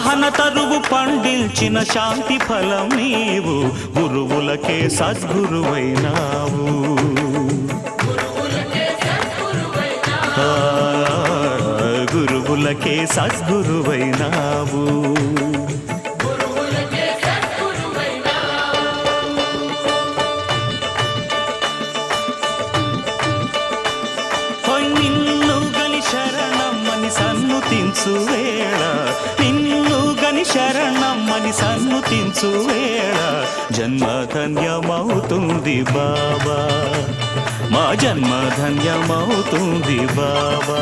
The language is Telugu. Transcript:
సహన తరువు పండించిన శాంతి ఫలం నీవు గురువులకే సద్గురువైనావు గురువులకే సద్గురువైనావు నిన్ను గని శరణమ్మని సన్నుతించు వేళ నిన్ను గని శరణమ్మని సన్నుతించు వేళ జన్మ ధన్యమవుతుంది బాబా మా జన్మ ధన్యమవుతుంది బాబా